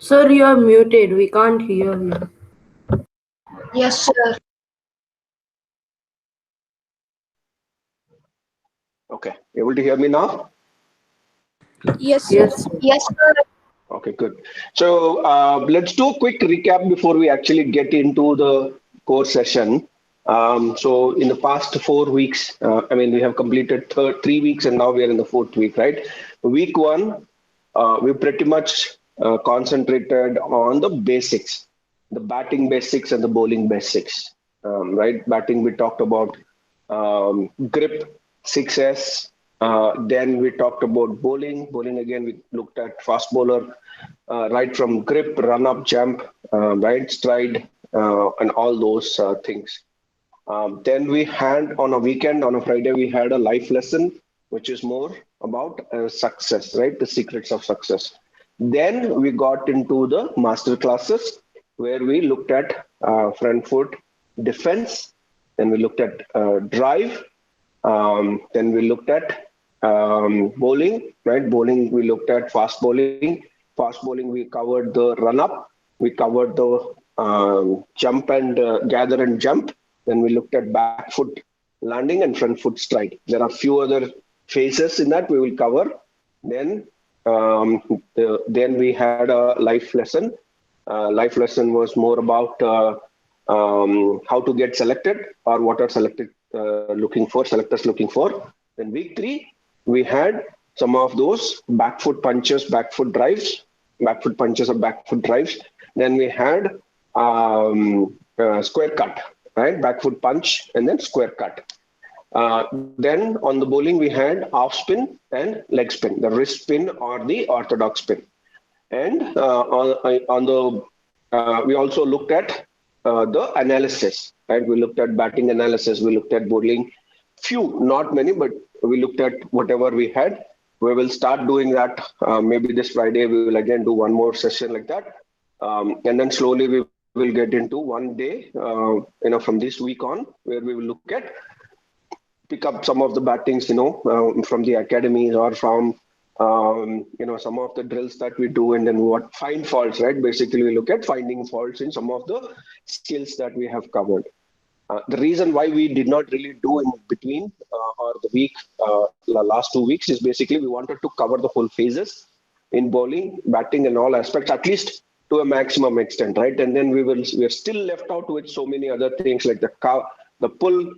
Sir, you are muted. We can't hear you. Yes, sir. Okay, able to hear me now? Yes, sir. Yes, sir. Yes, sir. Okay, good. So let's do a quick recap before we actually get into the core session. So in the past 4 weeks, we have completed 3 weeks and now we are in the fourth week, right? Week one, we pretty much concentrated on the basics, the batting basics and the bowling basics, right? Batting, we talked about grip, 6S. Then we talked about bowling. Bowling again, we looked at fast bowler, right from grip, run up, jump, right, stride, and all those things. Then we had on a weekend, on a Friday, we had a life lesson, which is more about success, right? The secrets of success. Then we got into the master classes where we looked at front foot defense. Then we looked at drive. Then we looked at bowling, right? Bowling, we looked at fast bowling. Fast bowling, we covered the run up. We covered the jump and gather and jump. Then we looked at back foot landing and front foot stride. There are few other phases in that we will cover. Then then we had a life lesson. Life lesson was more about how to get selected or what are selectors looking for. Then week three, we had some of those back foot punches, back foot drives, back foot punches or back foot drives. Then we had square cut, right? Back foot punch and then square cut. Then on the bowling, we had off spin and leg spin, the wrist spin or the orthodox spin. And on the we also looked at the analysis, right? We looked at batting analysis, we looked at bowling, few, not many, but we looked at whatever we had. We will start doing that maybe this Friday. We will again do one more session like that, and then slowly we will get into one day, from this week on, where we will look at pick up some of the battings, from the academies or from some of the drills that we do, and then what find faults, right? Basically, we look at finding faults in some of the skills that we have covered. The reason why we did not really do in between or the week, last 2 weeks, is basically we wanted to cover the full phases in bowling, batting, and all aspects, at least to a maximum extent, right? And then we are still left out with so many other things like the pull,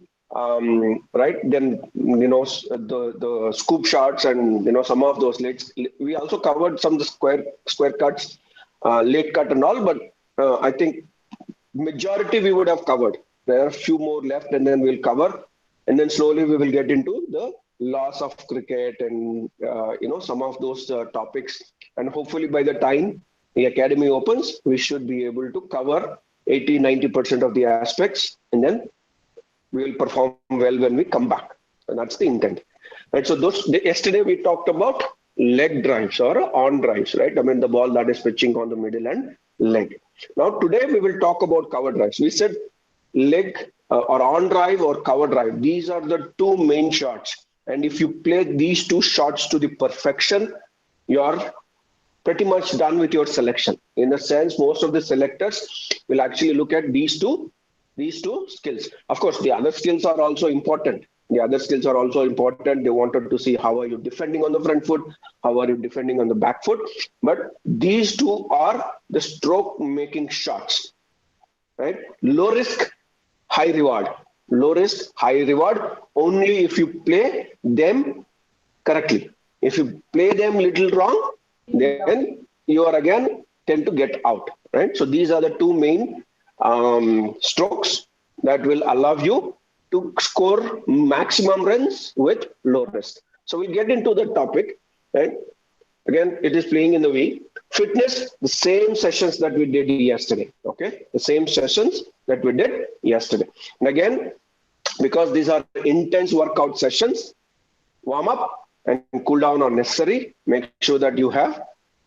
right? Then the scoop shots and some of those legs. We also covered some of the square cuts, late cut and all, but I think majority we would have covered. There are a few more left, and then we'll cover, and then slowly we will get into the loss of cricket and some of those topics. And hopefully by the time the academy opens, we should be able to cover 80-90% of the aspects, and then we will perform well when we come back. And that's the intent. Right. So yesterday we talked about leg drives or on drives, right? I mean the ball that is pitching on the middle and leg. Now today we will talk about cover drives. We said leg or on drive or cover drive. These are the two main shots. And if you play these two shots to the perfection, you're pretty much done with your selection. In a sense, most of the selectors will actually look at these two skills. Of course, the other skills are also important. They wanted to see how are you defending on the front foot, how are you defending on the back foot. But these two are the stroke making shots, right? Low risk, high reward. Low risk, high reward only if you play them correctly. If you play them little wrong, then you are again tend to get out, right? So these are the two main strokes that will allow you to score maximum runs with low risk. So we'll get into the topic, right? Again, it is playing in the week. Fitness, the same sessions that we did yesterday, okay? The same sessions that we did yesterday. And again, because these are intense workout sessions, warm up and cool down are necessary. Make sure that you have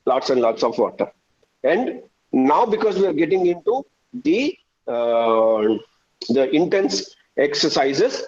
lots and lots of water. And now because we are getting into the intense exercises,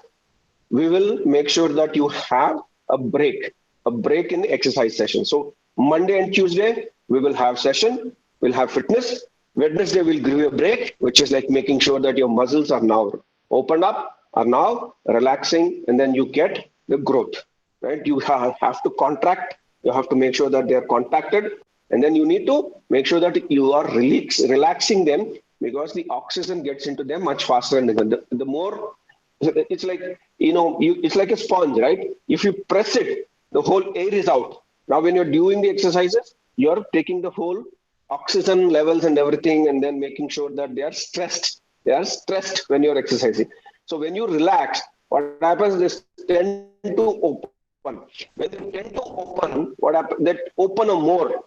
we will make sure that you have a break in the exercise session. So Monday and Tuesday, we will have session. we'll have fitness. Wednesday, we'll give you a break, which is like making sure that your muscles are now opened up, are now relaxing, and then you get the growth, right? You have to contract, you have to make sure that they are compacted, and then you need to make sure that you are relaxing them because the oxygen gets into them much faster. And the more, it's like, it's like a sponge, right? If you press it, the whole air is out. Now, when you're doing the exercises, you're taking the whole oxygen levels and everything, and then making sure that they are stressed. They are stressed when you're exercising. So when you relax, what happens is tend to open. When they tend to open, what happens? They open a more.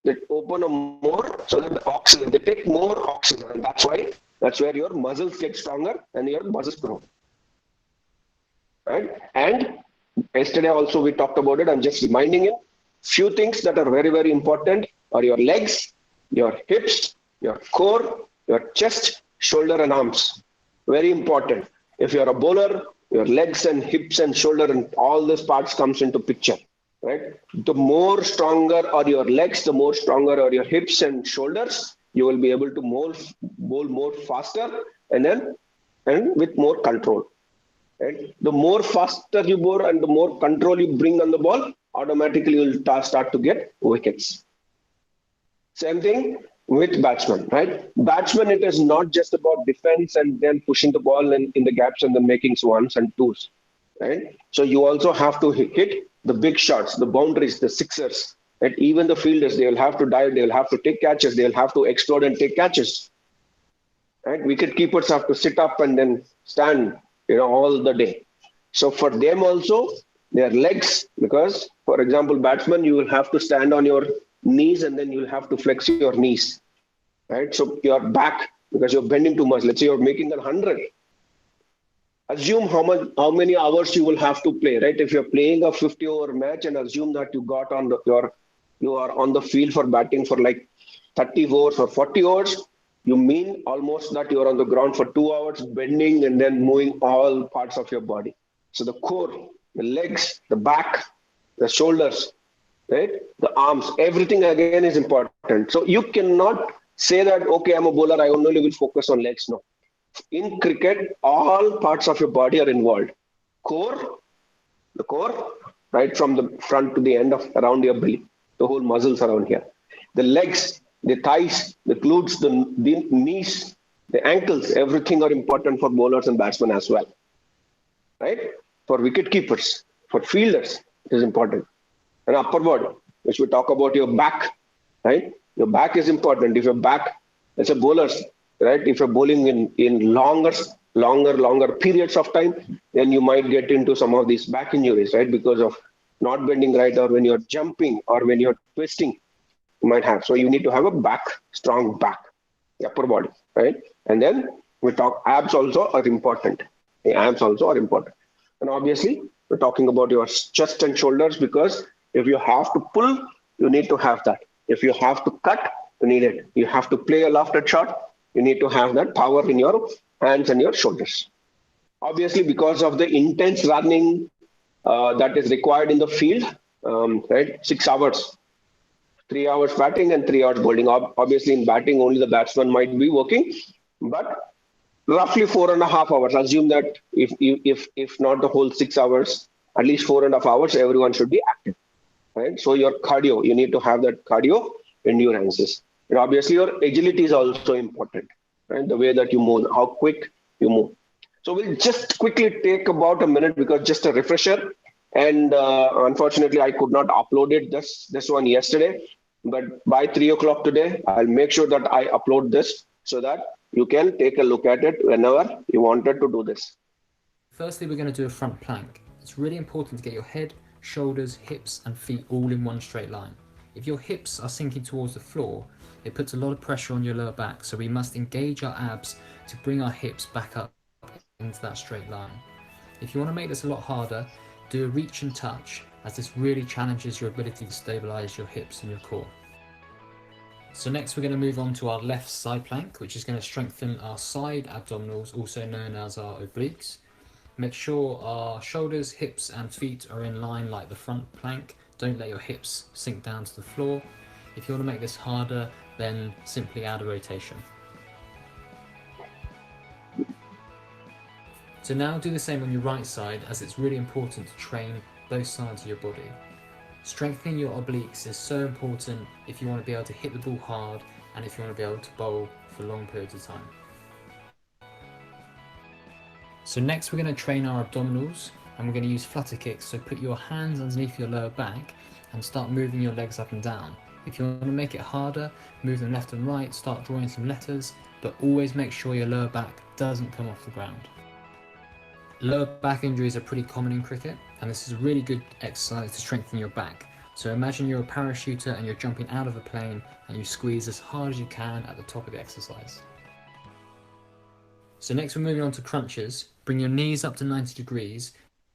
They open a more so that the oxygen, they take more oxygen, and that's where your muscles get stronger and your muscles grow. Right? And yesterday also we talked about it. I'm just reminding you. Few things that are very, very important are your legs, your hips, your core, your chest, shoulder and arms. Very important. If you're a bowler, your legs and hips and shoulder and all these parts comes into picture, right? The more stronger are your legs, the more stronger are your hips and shoulders, you will be able to bowl more faster and with more control. Right? The more faster you bowl and the more control you bring on the ball, automatically you'll start to get wickets. Same thing with batsmen, right? Batsmen, it is not just about defense and then pushing the ball in the gaps and then making ones and twos, right? So you also have to hit the big shots, the boundaries, the sixers, right? Even the fielders, they will have to dive, they will have to take catches, they'll have to explode and take catches, right? Wicket keepers have to sit up and then stand, all the day. So for them also, their legs, because for example, batsman, you will have to stand on your knees and then you'll have to flex your knees, right? So your back, because you're bending too much. Let's say you're making 100. Assume how many hours you will have to play, right? If you're playing a 50-over match and assume that you are on the field for batting for like 30 overs or 40 overs, you mean almost that you're on the ground for 2 hours, bending and then moving all parts of your body. So the core, the legs, the back, the shoulders, right? The arms, everything again is important. So you cannot say that, okay, I'm a bowler, I only will focus on legs. No. In cricket, all parts of your body are involved. The core, right from the front to the end of around your belly, the whole muscles around here. The legs, the thighs, the glutes, the knees, the ankles, everything are important for bowlers and batsmen as well. Right? For wicket keepers, for fielders, it is important. And upper body, which we talk about your back, right? Your back is important. If your back, as a bowlers, right? If you're bowling in longer periods of time, then you might get into some of these back injuries, right? Because of not bending right, or when you're jumping or when you're twisting, you might have. So you need to have a strong back, the upper body, right? And then we talk abs also are important. The abs also are important. And obviously, we're talking about your chest and shoulders, because if you have to pull, you need to have that. If you have to cut, you need it. You have to play a lofted shot, you need to have that power in your hands and your shoulders. Obviously, because of the intense running that is required in the field, right? 6 hours, 3 hours batting and 3 hours bowling. Obviously, in batting, only the batsman might be working, but roughly 4.5 hours. Assume that if not the whole 6 hours, at least 4.5 hours, everyone should be active, right? So your cardio, you need to have that cardio endurances. And obviously your agility is also important, right? The way that you move, how quick you move. So we'll just quickly take about a minute, because just a refresher. And unfortunately, I could not upload it this one yesterday. But by 3 o'clock today, I'll make sure that I upload this so that you can take a look at it whenever you wanted to do this. Firstly, we're going to do a front plank. It's really important to get your head, shoulders, hips and feet all in one straight line. If your hips are sinking towards the floor, it puts a lot of pressure on your lower back, so we must engage our abs to bring our hips back up into that straight line. If you want to make this a lot harder, do a reach and touch, as this really challenges your ability to stabilize your hips and your core. So next we're going to move on to our left side plank, which is going to strengthen our side abdominals, also known as our obliques. Make sure our shoulders, hips and feet are in line like the front plank. Don't let your hips sink down to the floor. If you want to make this harder, then simply add a rotation. So now do the same on your right side, as it's really important to train both sides of your body. Strengthening your obliques is so important if you want to be able to hit the ball hard and if you want to be able to bowl for long periods of time. So next we're going to train our abdominals, and we're going to use flutter kicks. So put your hands underneath your lower back and start moving your legs up and down. If you want to make it harder, move them left and right, start drawing some letters, but always make sure your lower back doesn't come off the ground. Lower back injuries are pretty common in cricket, and this is a really good exercise to strengthen your back. So imagine you're a parachuter and you're jumping out of a plane and you squeeze as hard as you can at the top of the exercise. So next we're moving on to crunches. Bring your knees up to 90 degrees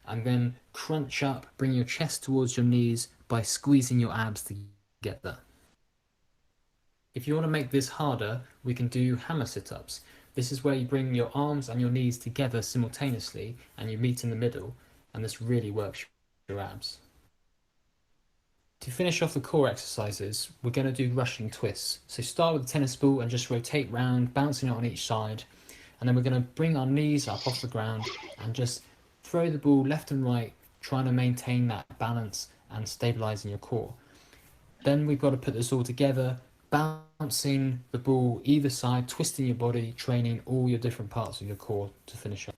and then crunch up, bring your chest towards your knees by squeezing your abs together. If you want to make this harder, we can do hammer sit-ups. This is where you bring your arms and your knees together simultaneously and you meet in the middle, and this really works your abs. To finish off the core exercises, we're going to do Russian twists. So start with the tennis ball and just rotate round, bouncing it on each side. And then we're going to bring our knees up off the ground and just throw the ball left and right, trying to maintain that balance and stabilising your core. Then we've got to put this all together, bouncing the ball either side, twisting your body, training all your different parts of your core to finish up.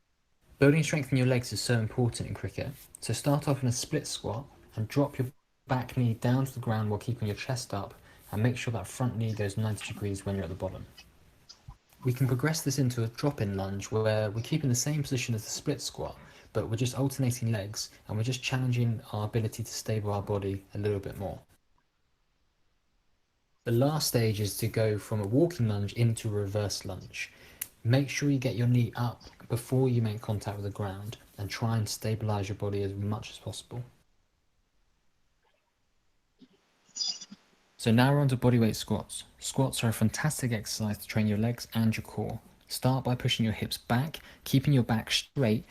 Building strength in your legs is so important in cricket. So start off in a split squat and drop your back knee down to the ground while keeping your chest up, and make sure that front knee goes 90 degrees when you're at the bottom. We can progress this into a drop-in lunge where we keep in the same position as the split squat, but we're just alternating legs and we're just challenging our ability to stable our body a little bit more. The last stage is to go from a walking lunge into a reverse lunge. Make sure you get your knee up before you make contact with the ground and try and stabilise your body as much as possible. So now we're on to bodyweight squats. Squats are a fantastic exercise to train your legs and your core. Start by pushing your hips back, keeping your back straight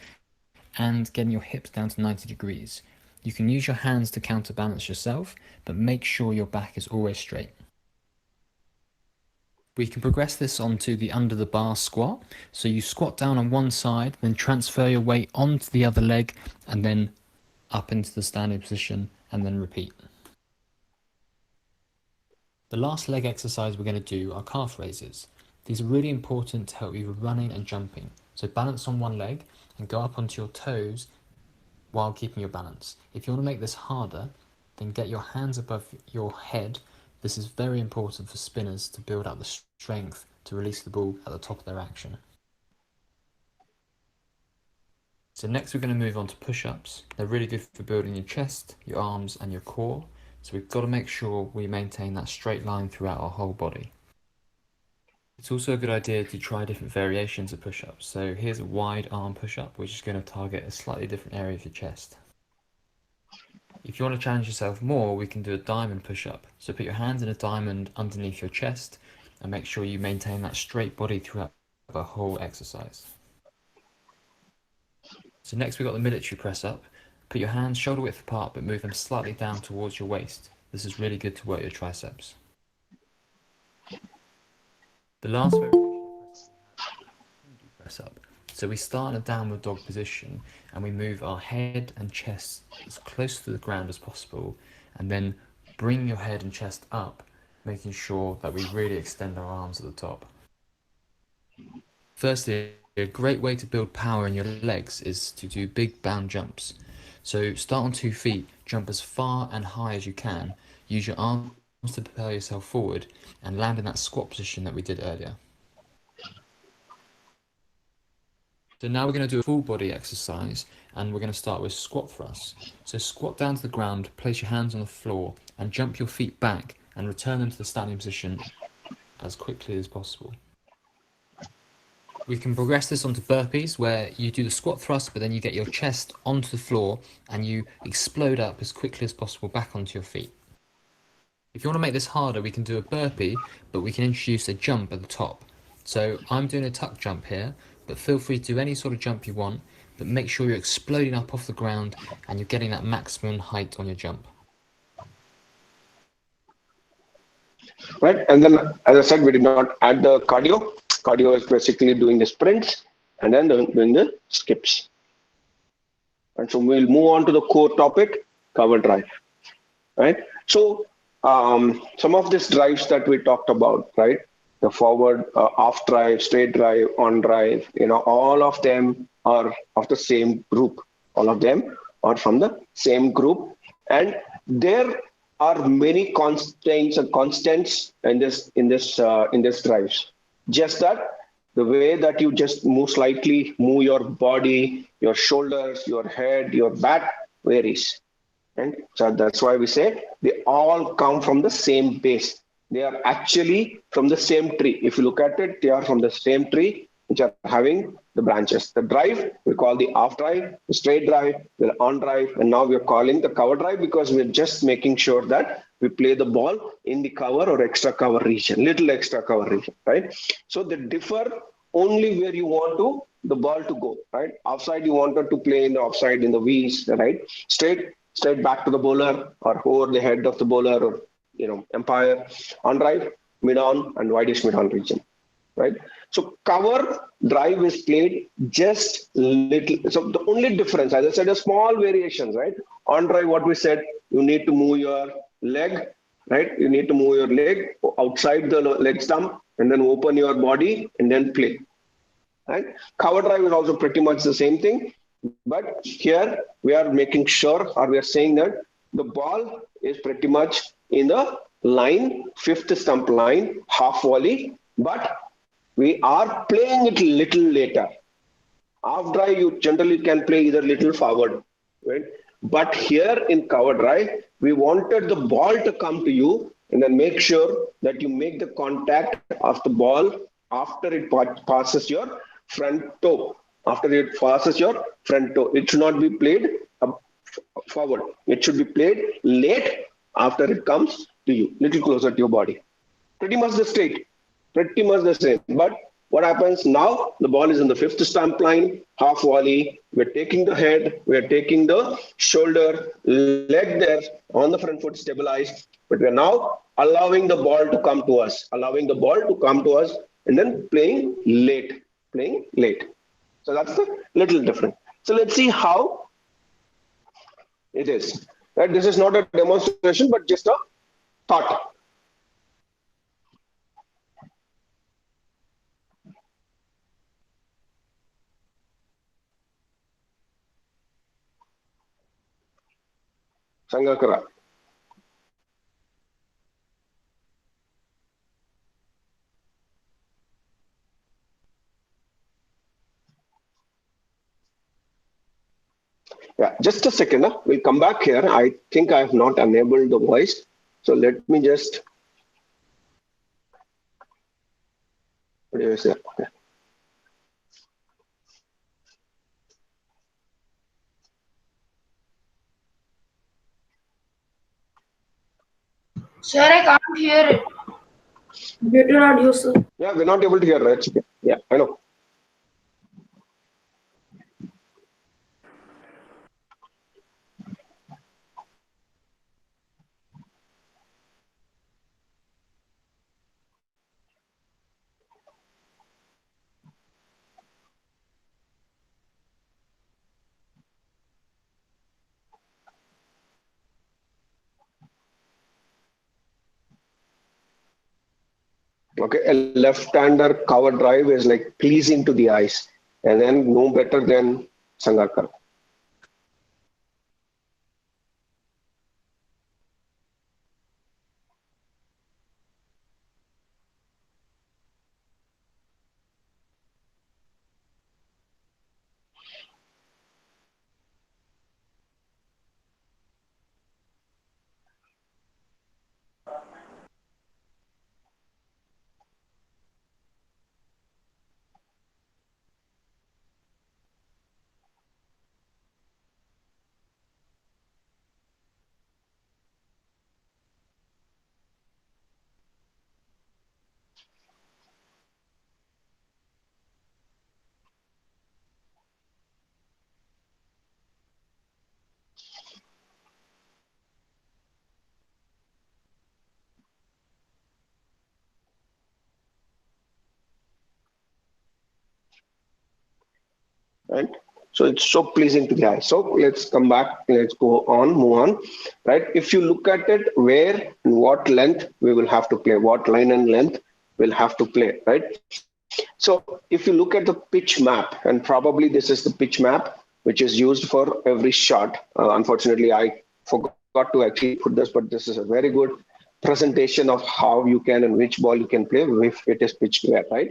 and getting your hips down to 90 degrees. You can use your hands to counterbalance yourself, but make sure your back is always straight. We can progress this onto the under the bar squat. So you squat down on one side, then transfer your weight onto the other leg and then up into the standing position and then repeat. The last leg exercise we're going to do are calf raises. These are really important to help you with running and jumping. So balance on one leg and go up onto your toes while keeping your balance. If you want to make this harder, then get your hands above your head. This is very important for spinners to build up the strength to release the ball at the top of their action. So next we're going to move on to push-ups. They're really good for building your chest, your arms and your core. So we've got to make sure we maintain that straight line throughout our whole body. It's also a good idea to try different variations of push-ups. So here's a wide arm push-up, which is going to target a slightly different area of your chest. If you want to challenge yourself more, we can do a diamond push-up. So put your hands in a diamond underneath your chest and make sure you maintain that straight body throughout the whole exercise. So next we've got the military press-up. Put your hands shoulder width apart but move them slightly down towards your waist. This is really good to work your triceps. The last variation is Hindu press up. So we start in a downward dog position and we move our head and chest as close to the ground as possible, and then bring your head and chest up, making sure that we really extend our arms at the top. Firstly, a great way to build power in your legs is to do big bound jumps. So start on 2 feet, jump as far and high as you can, use your arms to propel yourself forward and land in that squat position that we did earlier. So now we're going to do a full body exercise and we're going to start with squat thrusts. So squat down to the ground, place your hands on the floor and jump your feet back and return them to the standing position as quickly as possible. We can progress this onto burpees where you do the squat thrust but then you get your chest onto the floor and you explode up as quickly as possible back onto your feet. If you want to make this harder, we can do a burpee, but we can introduce a jump at the top. So I'm doing a tuck jump here, but feel free to do any sort of jump you want, but make sure you're exploding up off the ground and you're getting that maximum height on your jump. right? And then, as I said, we did not add the cardio. Cardio is basically doing the sprints and then doing the skips. And so we'll move on to the core topic, cover drive, right? So some of these drives that we talked about, right? The forward, off drive, straight drive, on drive, all of them are of the same group. All of them are from the same group, and there are many constraints and constants in this drives. Just that the way that you just move slightly, move your body, your shoulders, your head, your back varies. And so that's why we say they all come from the same base. They are actually from the same tree. If you look at it, they are from the same tree, which are having the branches. The drive, we call the off drive, the straight drive, the on drive, and now we're calling the cover drive because we're just making sure that we play the ball in the cover or extra cover region, little extra cover region, right? So they differ only where you want the ball to go, right? Offside, you wanted to play in the offside in the V's, right? Straight back to the bowler or over the head of the bowler or umpire. On drive, mid on and widest mid on region, right? So cover drive is played just little. So the only difference, as I said, a small variations, right? On drive, what we said, you need to move your leg, right? You need to move your leg outside the leg stump and then open your body and then play, right? Cover drive is also pretty much the same thing, but here we are making sure, or we are saying that the ball is pretty much in the line, fifth stump line, half volley, but we are playing it little later. Half drive, you generally can play either little forward, right? But here in cover drive, we wanted the ball to come to you and then make sure that you make the contact of the ball after it passes your front toe. After it passes your front toe, it should not be played forward. It should be played late after it comes to you, little closer to your body. Pretty much the straight, pretty much the same. But what happens now? The ball is in the fifth stump line, half volley. We're taking the head, we're taking the shoulder, leg there on the front foot stabilized. But we're now allowing the ball to come to us, and then playing late. So that's the little different. So let's see how it is. Right? This is not a demonstration, but just a thought. Sangakara. Yeah, just a second. We'll come back here. I think I have not enabled the voice. So let me just. What do you say? Okay. Sir, I can't hear it. Better audio, sir. Yeah, we're not able to hear, right? It's okay. Yeah, I know. Okay, a left-hander cover drive is like pleasing to the eyes, and then no better than Sangarkar. right? So it's so pleasing to the eye. So let's come back, let's go on, move on, right? If you look at it, where and what length we will have to play, what line and length we'll have to play, right? So if you look at the pitch map, and probably this is the pitch map which is used for every shot. Unfortunately, I forgot to actually put this, but this is a very good presentation of how you can and which ball you can play if it is pitched where, right?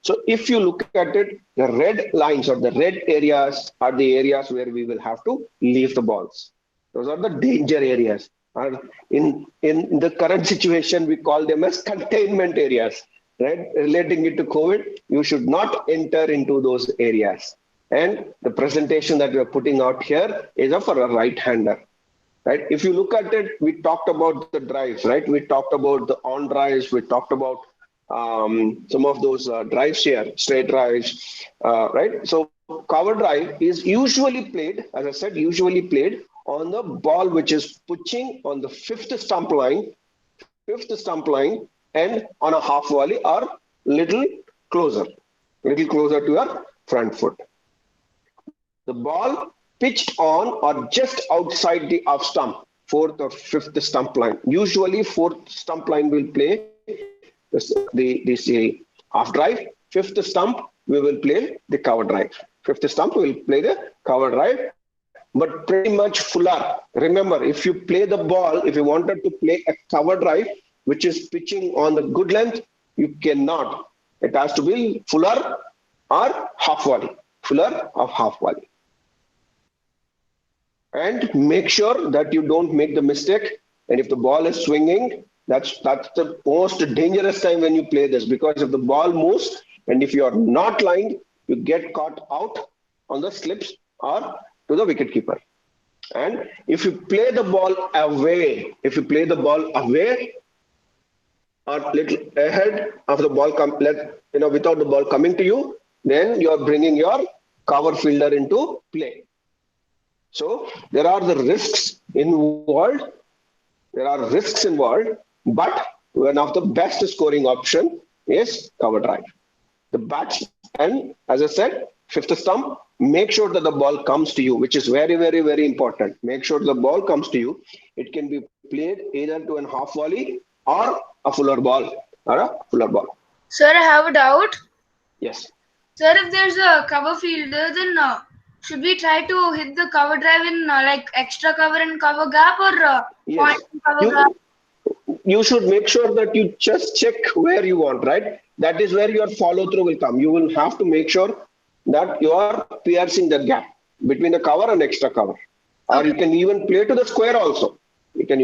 So if you look at it, the red lines or the red areas are the areas where we will have to leave the balls. Those are the danger areas. In the current situation, we call them as containment areas, right? Relating it to COVID, you should not enter into those areas. And the presentation that we are putting out here is for a right-hander, right? If you look at it, we talked about the drives, right? We talked about the on drives. We talked about some of those drives here, straight drives, right? So cover drive is usually played, as I said, usually played on the ball which is pitching on the fifth stump line, and on a half volley or closer, little closer to your front foot. The ball pitched on or just outside the off stump, fourth or fifth stump line. Usually fourth stump line will play the off drive. Fifth stump, we will play the cover drive. Fifth stump, we will play the cover drive, but pretty much fuller. Remember, if you play the ball, if you wanted to play a cover drive, which is pitching on the good length, you cannot. It has to be fuller or half volley. Fuller or half volley. And make sure that you don't make the mistake. And if the ball is swinging, that's the most dangerous time when you play this, because if the ball moves and if you are not lined, you get caught out on the slips or to the wicket keeper. And if you play the ball away, or little ahead of the ball, without the ball coming to you, then you are bringing your cover fielder into play. So there are the risks involved. But one of the best scoring option is cover drive. The bats, and as I said, fifth stump, make sure that the ball comes to you, which is very, very, very important. Make sure the ball comes to you. It can be played either to a half volley or a fuller ball. Sir, I have a doubt. Yes. Sir, if there's a cover fielder, then should we try to hit the cover drive in like extra cover and cover gap, or Yes. point and cover gap? You should make sure that you just check where you want, right? That is where your follow through will come. You will have to make sure that you are piercing the gap between the cover and extra cover. Or you can even play to the square also. You can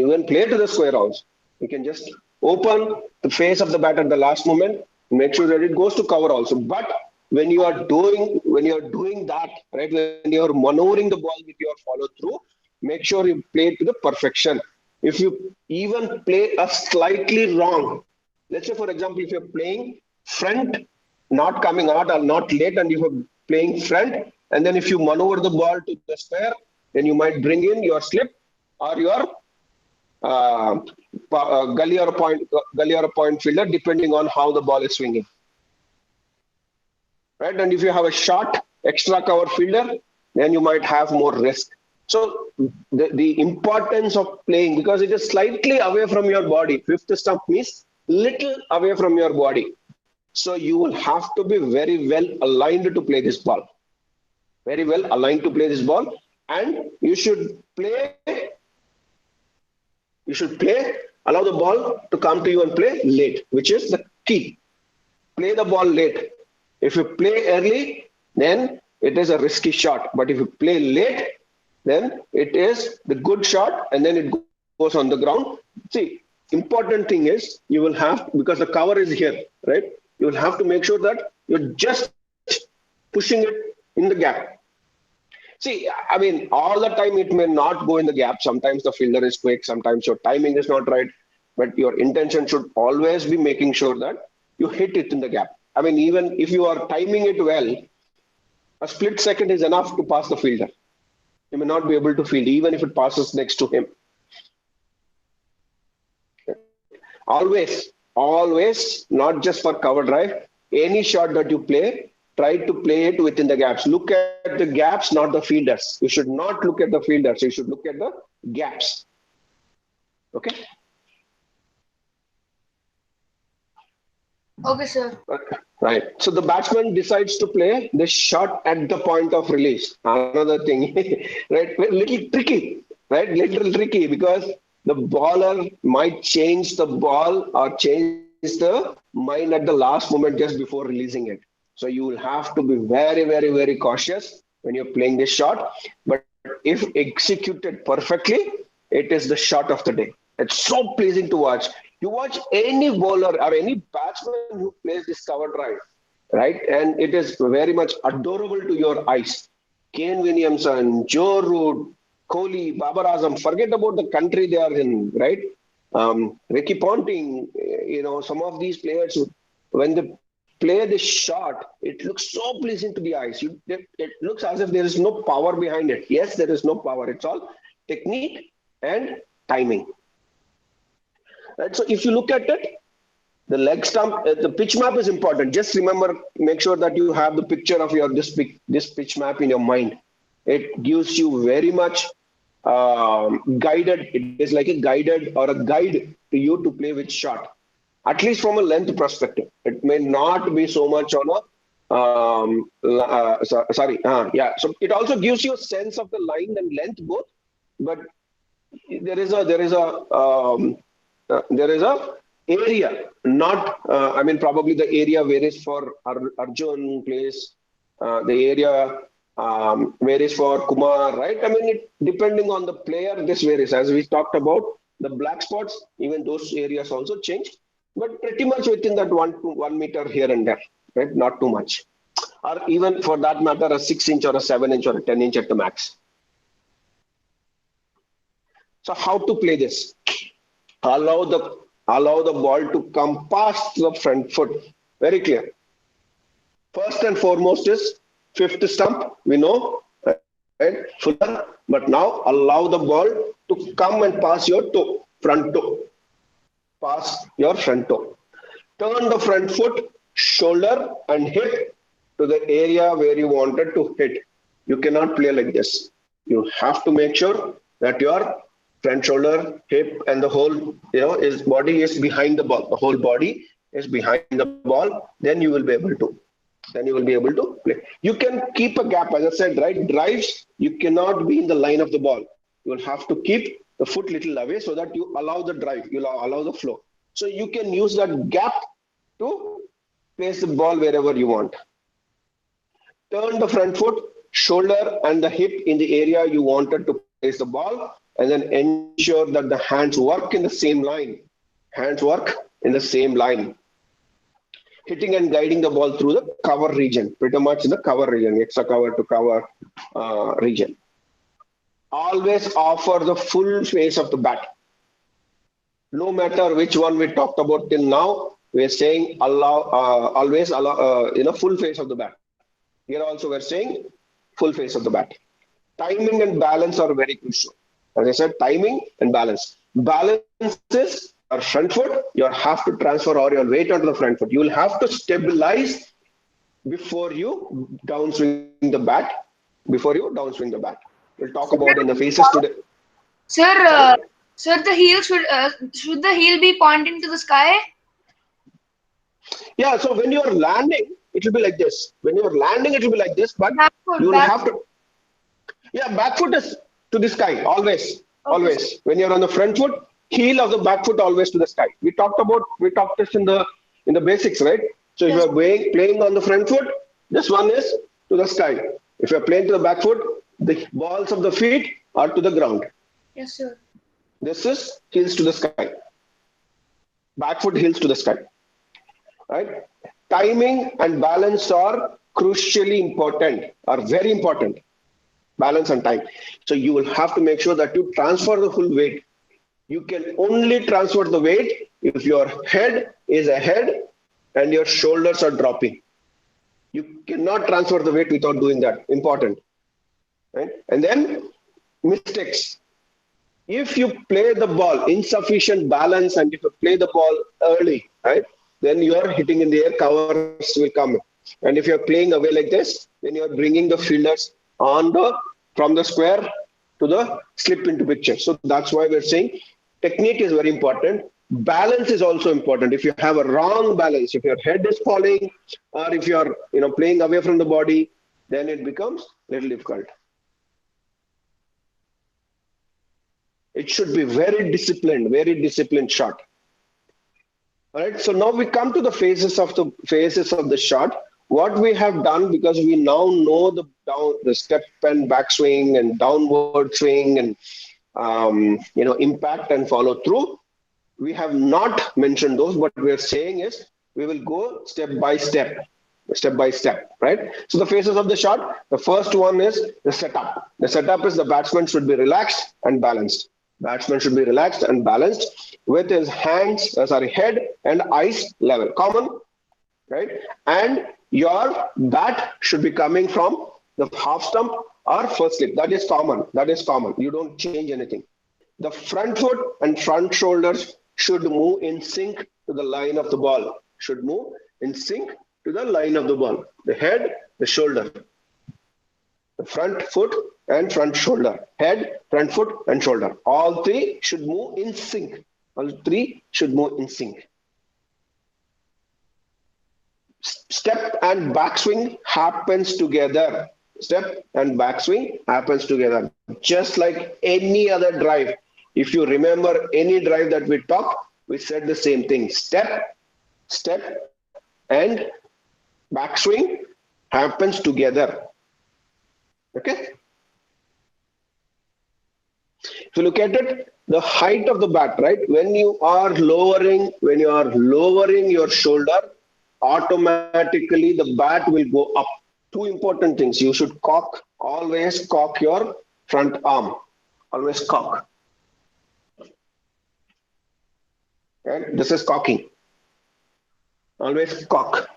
just open the face of the bat at the last moment, make sure that it goes to cover also. But when you are doing that, right, when you are maneuvering the ball with your follow through, make sure you play it to the perfection. If you even play a slightly wrong, let's say for example, if you're playing front, not coming out or not late, and you're playing front, and then if you maneuver the ball to the square, then you might bring in your slip or your gully or a point fielder, depending on how the ball is swinging. Right, and if you have a short extra cover fielder, then you might have more risk. So the importance of playing, because it is slightly away from your body. Fifth stump means little away from your body. So you will have to be very well aligned to play this ball. And you should play, allow the ball to come to you and play late, which is the key. Play the ball late. If you play early, then it is a risky shot. But if you play late, then it is the good shot, and then it goes on the ground. See, important thing is you will have, because the cover is here, right? You will have to make sure that you're just pushing it in the gap. See, I mean, all the time it may not go in the gap. Sometimes the fielder is quick, sometimes your timing is not right, but your intention should always be making sure that you hit it in the gap. I mean, even if you are timing it well, a split second is enough to pass the fielder. You may not be able to field, even if it passes next to him. Always, not just for cover drive, any shot that you play, try to play it within the gaps. Look at the gaps, not the fielders. You should not look at the fielders. You should look at the gaps. Okay. Okay, sir. Right. So the batsman decides to play the shot at the point of release. Another thing, right? Little tricky, right? Little tricky because the bowler might change the ball or change the mind at the last moment just before releasing it. So you will have to be very, very, very cautious when you're playing this shot. But if executed perfectly, it is the shot of the day. It's so pleasing to watch. You watch any bowler or any batsman who plays this cover drive, right? And it is very much adorable to your eyes. Kane Williamson, Joe Root, Kohli, Babar Azam, forget about the country they are in, right? Ricky Ponting, some of these players, when they play this shot, it looks so pleasing to the eyes. It looks as if there is no power behind it. Yes, there is no power. It's all technique and timing. Right? So if you look at it, the leg stump, the pitch map is important. Just remember, make sure that you have the picture of this pitch map in your mind. It gives you very much guided. It is like a guided or a guide to you to play which shot. At least from a length perspective. It may not be so much on a So it also gives you a sense of the line and length both, but there is a area, not probably the area varies for Arjun plays, the area varies for Kumar, right? Depending on the player, this varies. As we talked about the black spots, even those areas also change, but pretty much within that 1 meter here and there, right? Not too much, or even for that matter, a 6-inch or a 7-inch or a 10-inch at the max. So how to play this? Allow the ball to come past the front foot. Very clear. First and foremost is fifth stump. We know, right? Fuller. But now allow the ball to come and pass your toe, front toe. Pass your front toe. Turn the front foot, shoulder, and hip to the area where you wanted to hit. You cannot play like this. You have to make sure that your front shoulder, hip, and the whole, his body is behind the ball. The whole body is behind the ball. Then you will be able to. Play. You can keep a gap, as I said, right? Drives, you cannot be in the line of the ball. You will have to keep the foot little away so that you allow the drive, you allow the flow. So you can use that gap to place the ball wherever you want. Turn the front foot, shoulder, and the hip in the area you wanted to place the ball. And then ensure that the hands work in the same line. Hitting and guiding the ball through the cover region, pretty much in the cover region, extra cover to cover region. Always offer the full face of the bat. No matter which one we talked about till now, we're saying always allow full face of the bat. Here also we're saying full face of the bat. Timing and balance are very crucial. As I said, timing and balance. Balance is your front foot. You have to transfer all your weight onto the front foot. You will have to stabilize before you downswing the bat. We'll talk about in the phases today. Sir, the heel should the heel be pointing to the sky? Yeah. So when you are landing, it will be like this. But you will have to. Yeah, back foot is to the sky, always. When you're on the front foot, heel of the back foot always to the sky. We talked this in the basics, right? So if you're playing on the front foot, this one is to the sky. If you're playing to the back foot, the balls of the feet are to the ground. Yes, sir. This is heels to the sky. Back foot, heels to the sky. Right? Timing and balance are crucially important, are very important. Balance and time. So you will have to make sure that you transfer the full weight. You can only transfer the weight if your head is ahead and your shoulders are dropping. You cannot transfer the weight without doing that. Important. Right? And then mistakes. If you play the ball insufficient balance and if you play the ball early, right, then you are hitting in the air, covers will come. And if you're playing away like this, then you're bringing the fielders on from the square to the slip into picture. So that's why we're saying technique is very important. Balance is also important. If you have a wrong balance, if your head is falling, or if you're playing away from the body, then it becomes a little difficult. It should be very disciplined shot. All right. So now we come to the phases of the shot. What we have done, because we now know the step and backswing and downward swing and impact and follow through. We have not mentioned those. What we are saying is we will go step by step, right? So the phases of the shot, the first one is the setup. The setup is the batsman should be relaxed and balanced. Batsman should be relaxed and balanced with his head and eyes level, common, right? And your bat should be coming from the half stump or first slip. That is common. You don't change anything. The front foot and front shoulders should move in sync to the line of the ball. The head, the shoulder. The front foot and front shoulder. Head, front foot and shoulder. All three should move in sync. Step and backswing happens together. Just like any other drive. If you remember any drive that we talked, we said the same thing. Step and backswing happens together. Okay. If you look at it, the height of the bat, right? When you are lowering your shoulder, automatically the bat will go up. Two important things. You should always cock your front arm. Always cock. And this is cocking. Always cock.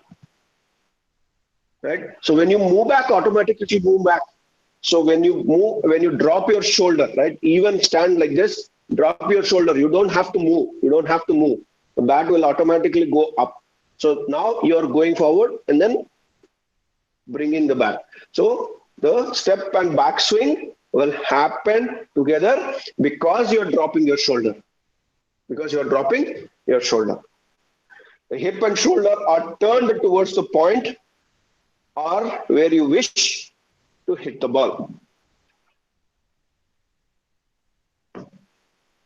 Right? So when you move back, automatically you move back. So when you drop your shoulder, right? Even stand like this, drop your shoulder. You don't have to move. The bat will automatically go up. So now you're going forward and then bringing the bat. So the step and backswing will happen together because you're dropping your shoulder. The hip and shoulder are turned towards the point or where you wish to hit the ball.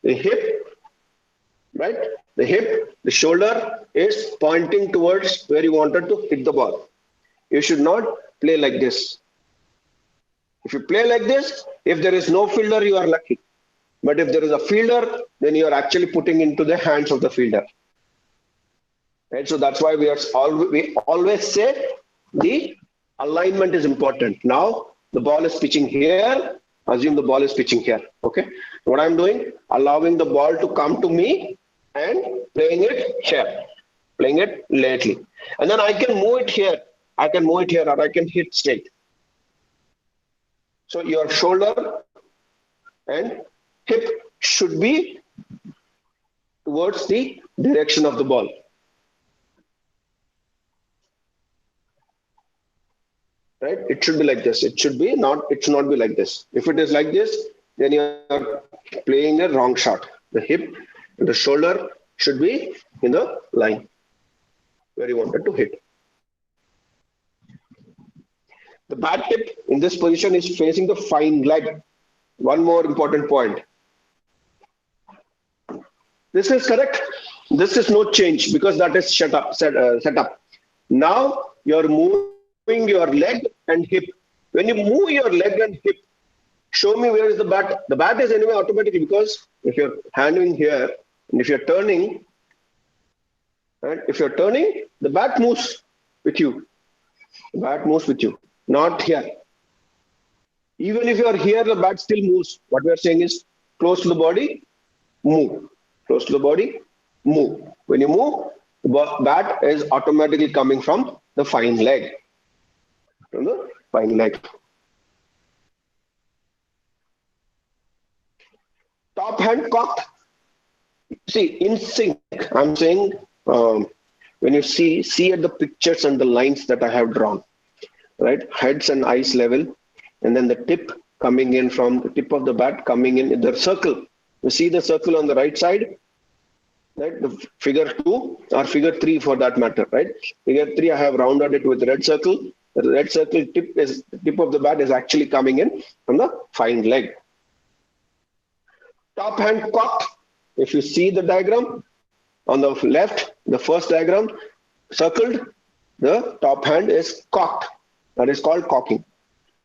The hip, right? The shoulder is pointing towards where you wanted to hit the ball. You should not play like this. If you play like this, if there is no fielder, you are lucky. But if there is a fielder, then you are actually putting into the hands of the fielder. Right? So that's why we always say the alignment is important. Now the ball is pitching here. Assume the ball is pitching here. Okay. What I'm doing, allowing the ball to come to me and playing it here, playing it lately. And then I can move it here. Or I can hit straight. So your shoulder and hip should be towards the direction of the ball. Right? It should be like this. It should not be like this. If it is like this, then you are playing a wrong shot. The hip and the shoulder should be in the line where you wanted to hit. The bat tip in this position is facing the fine leg. One more important point. This is correct. This is no change because that is set up. Now you're moving your leg and hip. When you move your leg and hip, show me where is the bat. The bat is anyway automatically because if you're handling here and if you're turning, the bat moves with you. Not here. Even if you are here, the bat still moves. What we are saying is close to the body, move. Close to the body, move. When you move, the bat is automatically coming from the fine leg. Top hand cocked. See, in sync. I'm saying when you see at the pictures and the lines that I have drawn, right? Heads and eyes level, and then the tip coming in from the tip of the bat coming in the circle. You see the circle on the right side, right? The figure 2 or figure 3 for that matter, right? Figure 3, I have rounded it with red circle. The red circle the tip of the bat is actually coming in from the hind leg. Top hand cocked. If you see the diagram on the left, the first diagram circled, the top hand is cocked. That is called cocking,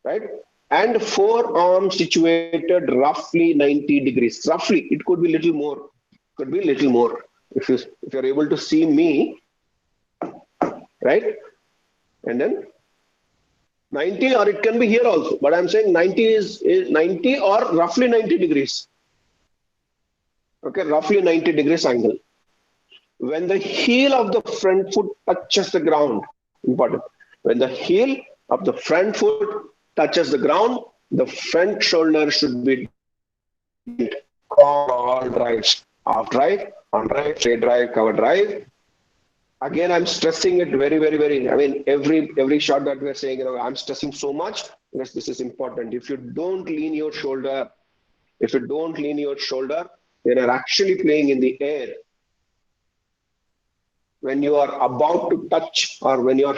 right? And forearm situated roughly 90 degrees. Roughly, it could be little more. Could be little more. If you're able to see me, right? And then 90, or it can be here also. But I'm saying 90 is 90 or roughly 90 degrees. Okay, roughly 90 degrees angle. When the heel of the front foot touches the ground, important. When the heel of the front foot touches the ground, the front shoulder should be all drives. Off drive, on drive, straight drive, cover drive. Again, I'm stressing it very, very, very. I mean, every shot that we're saying, I'm stressing so much because this is important. If you don't lean your shoulder, when you're actually playing in the air, when you are about to touch, or when your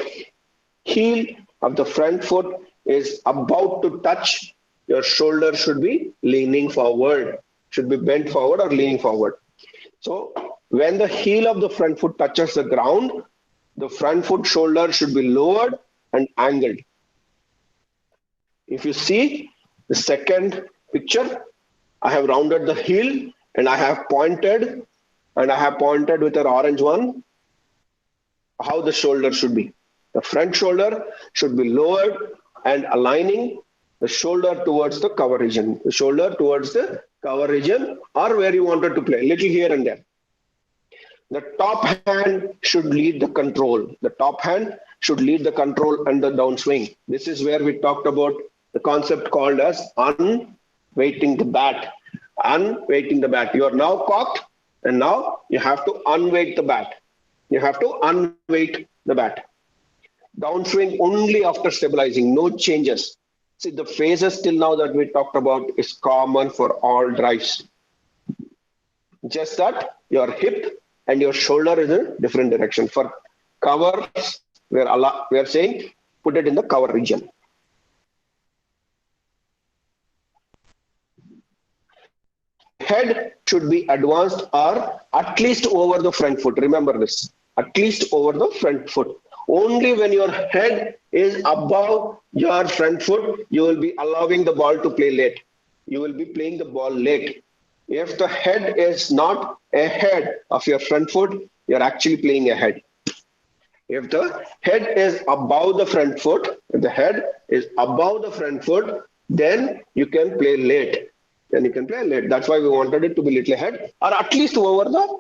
heel of the front foot is about to touch, your shoulder should be leaning forward, should be bent forward or leaning forward. So when the heel of the front foot touches the ground, the front foot shoulder should be lowered and angled. If you see the second picture, I have rounded the heel and I have pointed with an orange one how the shoulder should be. The front shoulder should be lowered and aligning the shoulder towards the cover region. The shoulder towards the cover region, or where you wanted to play, little here and there. The top hand should lead the control. The top hand should lead the control and the downswing. This is where we talked about the concept called as unweighting the bat. Unweighting the bat. You are now cocked, and now you have to unweight the bat. You have to unweight the bat. Downswing only after stabilizing, no changes. See, the phases till now that we talked about is common for all drives. Just that your hip and your shoulder is in different direction. For cover, we are saying put it in the cover region. Head should be advanced or at least over the front foot. Remember this, at least over the front foot. Only when your head is above your front foot, you will be allowing the ball to play late. You will be playing the ball late. If the head is not ahead of your front foot, you're actually playing ahead. If the head is above the front foot, then you can play late. That's why we wanted it to be little ahead or at least over the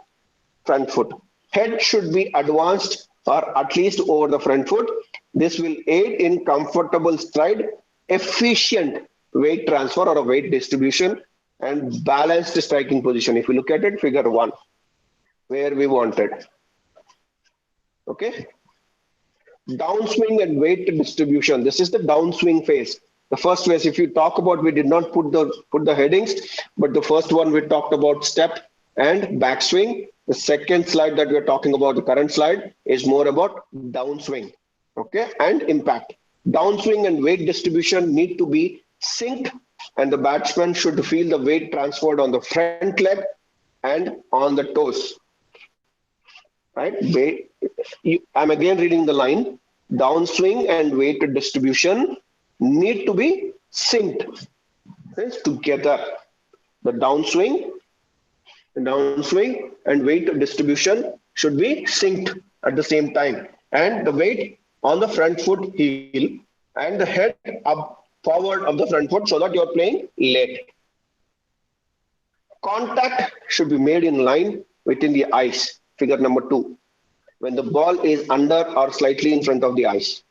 front foot. Head should be advanced or at least over the front foot. This will aid in comfortable stride, efficient weight transfer or a weight distribution, and balanced striking position. If you look at it, figure 1, where we wanted. Okay. Downswing and weight distribution. This is the downswing phase. The first phase, if you talk about, we did not put the headings, but the first one we talked about step and backswing. The second slide that we're talking about, the current slide, is more about downswing, okay, and impact. Downswing and weight distribution need to be synced, and the batsman should feel the weight transferred on the front leg and on the toes. Right? I'm again reading the line. Downswing and weight distribution need to be synced together. The downswing and weight distribution should be synced at the same time, and the weight on the front foot heel and the head up forward of the front foot so that you're playing late. Contact should be made in line within the eyes, figure number 2, when the ball is under or slightly in front of the eyes.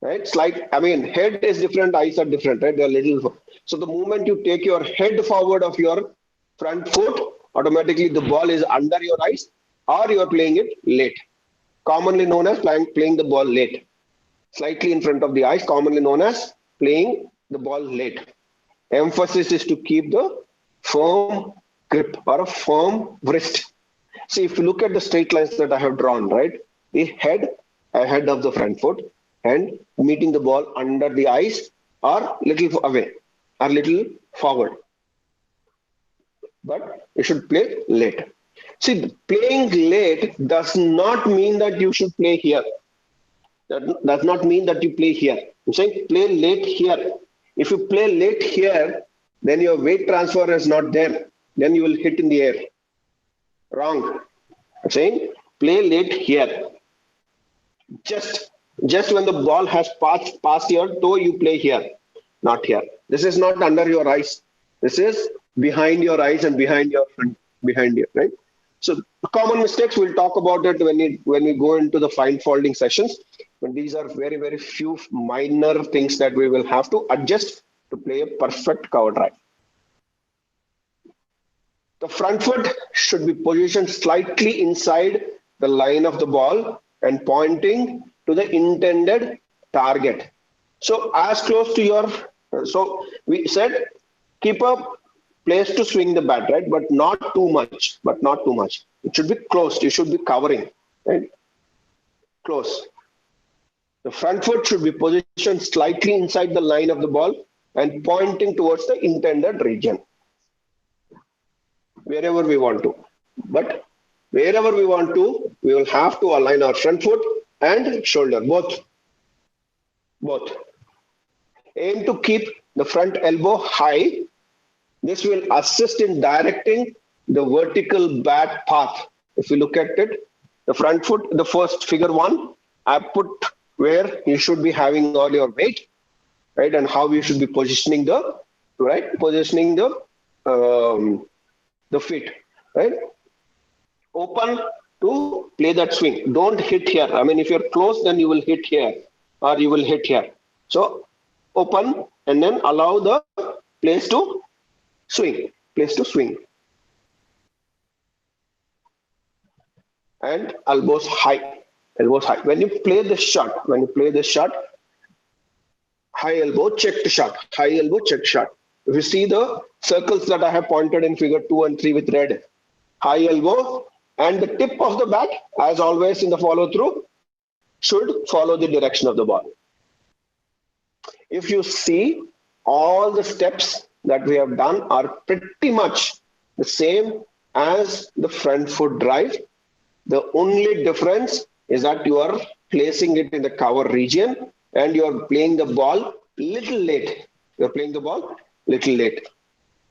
Right? Head is different, eyes are different, right? They're little. So the moment you take your head forward of your front foot, automatically the ball is under your eyes or you're playing it late. commonly known as playing the ball late. Slightly in front of the eyes, commonly known as playing the ball late. Emphasis is to keep the firm grip or a firm wrist. See, if you look at the straight lines that I have drawn, right? The head ahead of the front foot and meeting the ball under the eyes or little away or little forward. But you should play late. See, playing late does not mean that you should play here. That does not mean that you play here. I'm saying play late here. If you play late here, then your weight transfer is not there. Then you will hit in the air. Wrong. I'm saying play late here. Just when the ball has passed your toe, you play here, not here. This is not under your eyes. This is behind your eyes and behind your front, behind you, right? So common mistakes, we'll talk about it when we go into the fine folding sessions. But these are very, very few minor things that we will have to adjust to play a perfect cover drive. The front foot should be positioned slightly inside the line of the ball and pointing to the intended target. So as close to your, so we said keep a place to swing the bat, right? But not too much, It should be closed. You should be covering, right? Close. The front foot should be positioned slightly inside the line of the ball and pointing towards the intended region. Wherever we want to. But wherever we want to, we will have to align our front foot and shoulder, both. Aim to keep the front elbow high. This will assist in directing the vertical bat path. If you look at it, the front foot, the first figure 1, I put where you should be having all your weight, right? And how you should be positioning the feet, right? Open to play that swing. Don't hit here. I mean, if you're close, then you will hit here or you will hit here. So open and then allow the place to swing. And elbows high. When you play the shot, high elbow, checked shot. If you see the circles that I have pointed in figure 2 and 3 with red, high elbow and the tip of the bat, as always in the follow through, should follow the direction of the ball. If you see, all the steps that we have done are pretty much the same as the front foot drive. The only difference is that you are placing it in the cover region and you are playing the ball little late.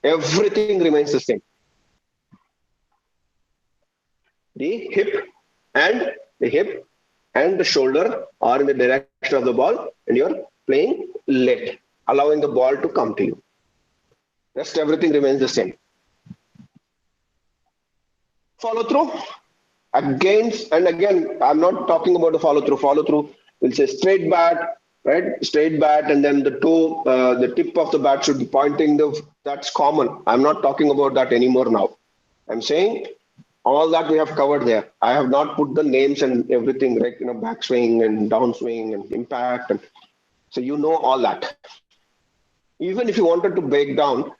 Everything remains the same. The hip and the shoulder are in the direction of the ball and you are playing late, allowing the ball to come to you. Rest everything remains the same. Follow through. Again, I'm not talking about the follow through. Follow through will say straight bat, right? Straight bat, and then the toe, the tip of the bat should be pointing. That's common. I'm not talking about that anymore now. I'm saying all that we have covered there. I have not put the names and everything, right? Backswing and downswing and impact, and so you know all that. Even if you wanted to break down,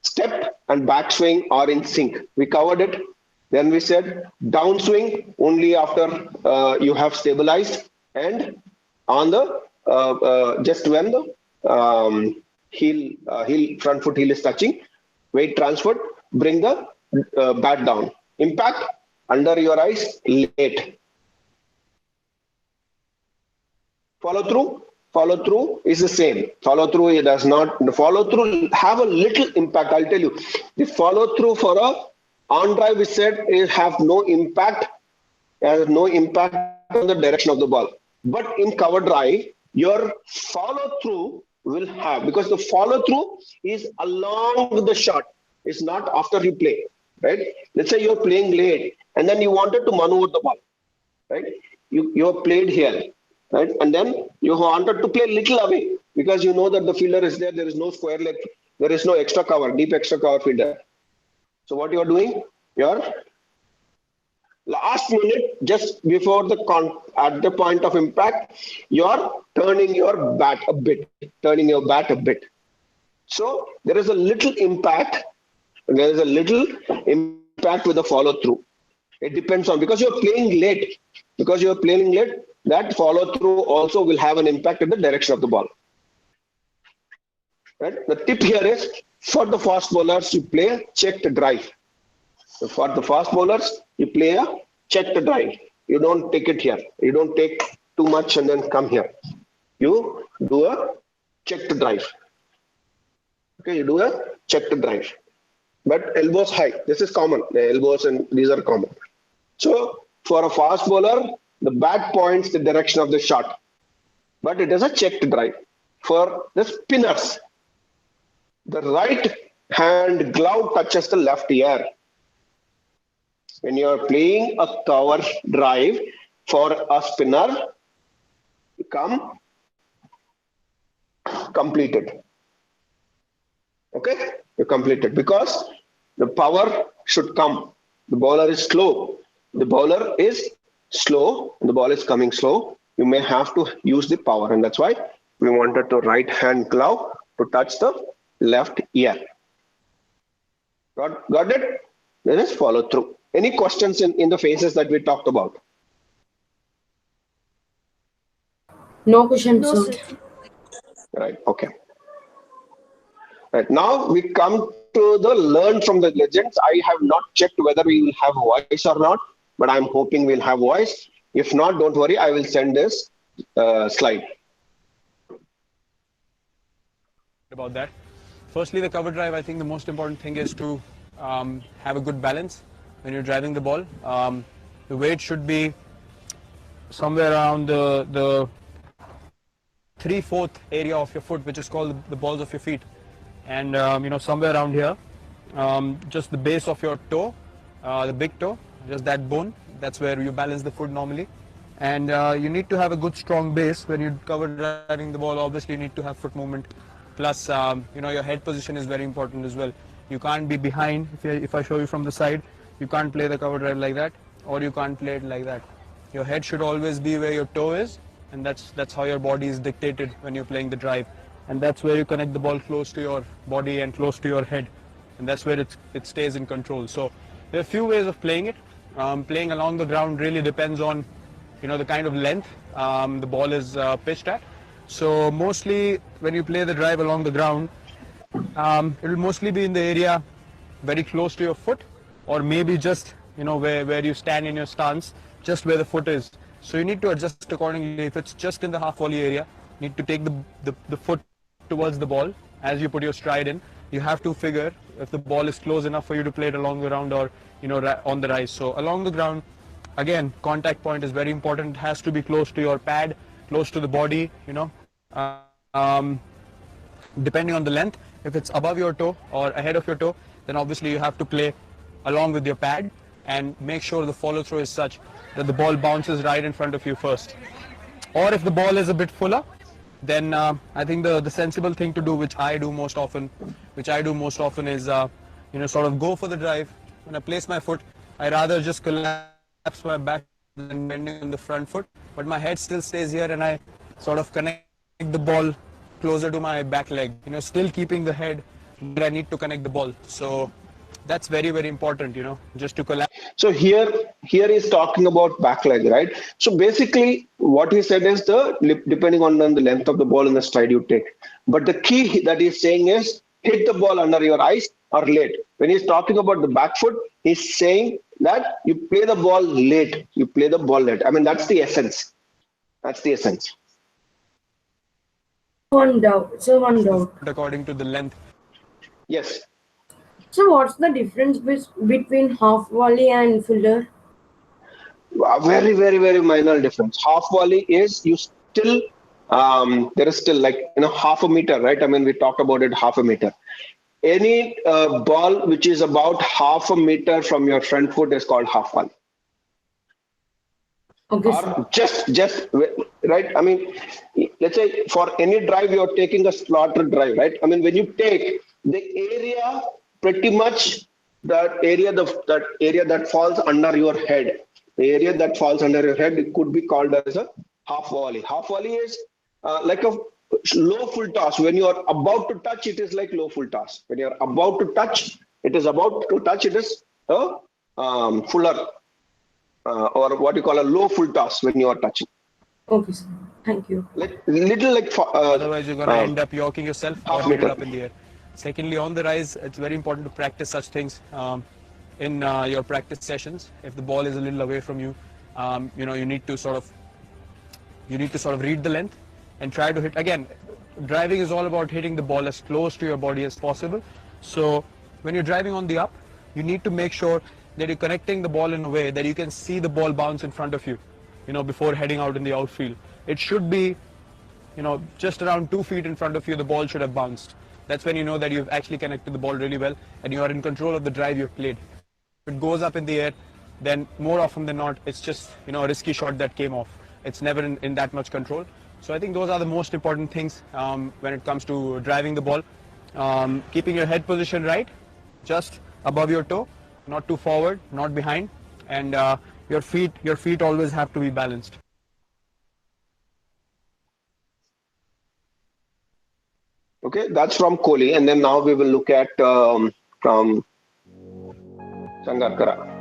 step and backswing are in sync. We covered it. Then we said downswing only after you have stabilized and on the just when the front foot heel is touching, weight transferred, bring the bat down. Impact under your eyes late. Follow through is the same. Follow through have a little impact. I'll tell you, the follow through for a on drive, we said it have no impact on the direction of the ball. But in cover drive, your follow through will have, because the follow through is along the shot. It's not after you play, right? Let's say you're playing late and then you wanted to maneuver the ball, right? You have played here, right? And then you wanted to play a little away because you know that the fielder is there. There is no square leg. There is no extra cover, deep extra cover fielder. So what you are doing? You're Last minute, just before at the point of impact, you're turning your bat a bit, So there is a little impact. There is a little impact with the follow through. It depends on, because you're playing late. That follow through also will have an impact in the direction of the ball. Right? The tip here is, for the fast bowlers, you play a checked drive. So for the fast bowlers, you play a checked drive. You don't take it here. You don't take too much and then come here. You do a checked drive. Okay, you do a checked drive. But elbows high. This is common. The elbows and these are common. So for a fast bowler, the bat points the direction of the shot. But it is a checked drive. For the spinners, the right hand glove touches the left ear. When you are playing a cover drive for a spinner, you come completed. Okay, you completed, because the power should come. The bowler is slow. The bowler is slow. The ball is coming slow. You may have to use the power, and that's why we wanted the right hand glove to touch the left ear. Got it? Then is follow through. Any questions in the phases that we talked about? No question, No, sir. sir. Right. Okay. Right. Now we come to the learn from the legends. I have not checked whether we will have voice or not, but I'm hoping we'll have voice. If not, don't worry. I will send this slide. About that. Firstly, the cover drive, I think the most important thing is to have a good balance when you're driving the ball. The weight should be somewhere around the 3/4 area of your foot, which is called the balls of your feet. And somewhere around here, just the base of your toe, the big toe, just that bone, that's where you balance the foot normally. And you need to have a good strong base when you cover driving the ball. Obviously you need to have foot movement. Plus, your head position is very important as well. You can't be behind. If I show you from the side, you can't play the cover drive like that, or you can't play it like that. Your head should always be where your toe is, and that's how your body is dictated when you're playing the drive. And that's where you connect the ball close to your body and close to your head, and that's where it stays in control. So there are a few ways of playing it. Playing along the ground really depends on the kind of length the ball is pitched at. So mostly when you play the drive along the ground, it will mostly be in the area very close to your foot, or maybe just where you stand in your stance, just where the foot is. So you need to adjust accordingly. If it's just in the half volley area, you need to take the foot towards the ball as you put your stride in. You have to figure if the ball is close enough for you to play it along the ground, or on the rise. So along the ground, again, contact point is very important. It has to be close to your pad, close to the body, depending on the length. If it's above your toe or ahead of your toe, then obviously you have to play along with your pad and make sure the follow through is such that the ball bounces right in front of you first. Or if the ball is a bit fuller, then I think the sensible thing to do, which I do most often is sort of go for the drive. When I place my foot, I rather just collapse my back than bending on the front foot, but my head still stays here, and I sort of connect the ball closer to my back leg, still keeping the head where I need to connect the ball. So that's very, very important, just to collapse. So here he's talking about back leg, right? So basically what he said is depending on the length of the ball and the stride you take. But the key that he's saying is hit the ball under your eyes or late. When he's talking about the back foot, he's saying that you play the ball late. I mean, that's the essence. One doubt. According to the length. Yes. So what's the difference between half volley and fuller? A very, very, very minor difference. Half volley is you still, there is still half a meter, right? I mean, we talked about it, half a meter. Any ball which is about half a meter from your front foot is called half volley. Okay, Or just right. I mean, let's say for any drive you're taking a slaughter drive, right? I mean, when you take the area, pretty much that area that falls under your head the area that falls under your head, it could be called as a half volley. Half volley is like a low full toss. When you are about to touch, it is like low full toss. When you are about to touch, it is a fuller or what you call a low full toss when you are touching. Okay, sir. Thank you. Otherwise, you're going to end up yorking yourself or hit it meter. up in the air. Secondly, on the rise, it's very important to practice such things in your practice sessions. If the ball is a little away from you, you need to sort of read the length and try to hit. Again, driving is all about hitting the ball as close to your body as possible. So when you're driving on the up, you need to make sure that you're connecting the ball in a way that you can see the ball bounce in front of you, before heading out in the outfield. It should be, just around 2 feet in front of you, the ball should have bounced. That's when you know that you've actually connected the ball really well and you are in control of the drive you've played. If it goes up in the air, then more often than not, it's just, a risky shot that came off. It's never in that much control. So I think those are the most important things when it comes to driving the ball. Keeping your head position right, just above your toe, not too forward, not behind, and your feet always have to be balanced. Okay, that's from Kohli, and then now we will look at from Sangakkara.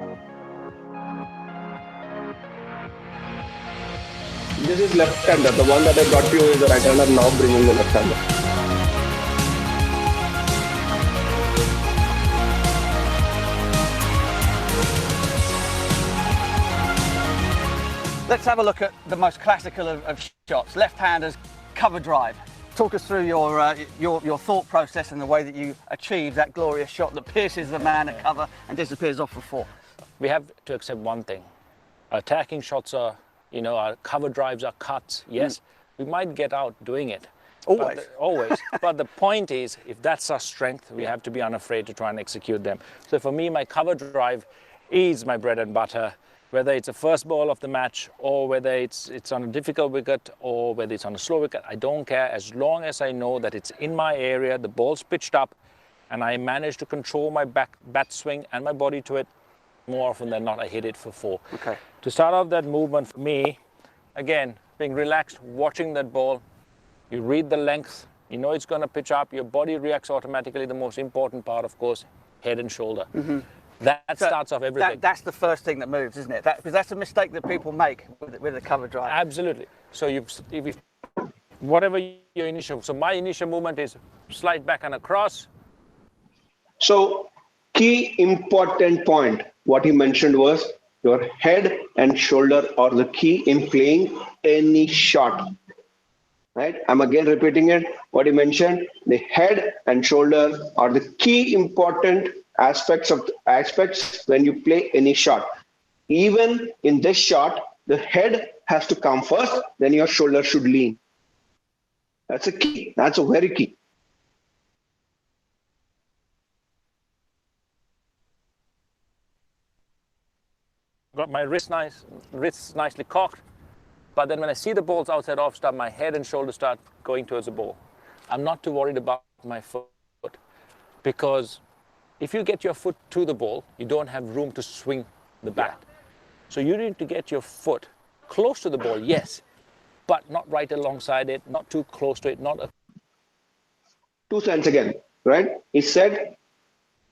This is left-hander. The one that I got you is the right-hander. Now bringing the left-hander. Let's have a look at the most classical of shots, left-handers cover drive. Talk us through your thought process and the way that you achieve that glorious shot that pierces the man at cover and disappears off for 4. We have to accept one thing. Attacking shots are, our cover drives are cuts. Yes, we might get out doing it. Always. Always. But the point is, if that's our strength, we have to be unafraid to try and execute them. So for me, my cover drive is my bread and butter. Whether it's a first ball of the match or whether it's on a difficult wicket or whether it's on a slow wicket, I don't care as long as I know that it's in my area, the ball's pitched up and I manage to control my bat swing and my body to it. More often than not, I hit it for 4. Okay. To start off that movement for me, again, being relaxed, watching that ball, you read the length, you know it's going to pitch up, your body reacts automatically. The most important part, of course, head and shoulder. Mm-hmm. That starts off everything. That's the first thing that moves, isn't it? Because that's a mistake that people make with the cover drive. Absolutely. So whatever your initial, so my initial movement is slide back and across. So key important point, what he mentioned was your head and shoulder are the key in playing any shot. Right? I'm again repeating it. What he mentioned, the head and shoulder are the key important aspects when you play any shot. Even in this shot, the head has to come first, then your shoulder should lean. That's a key. That's a very key. Got my wrists nicely cocked, but then when I see the balls outside off stump, my head and shoulder start going towards the ball. I'm not too worried about my foot, because if you get your foot to the ball, you don't have room to swing the bat. So you need to get your foot close to the ball, yes, but not right alongside it, not too close to it, not a... 2 cents again, right? He said,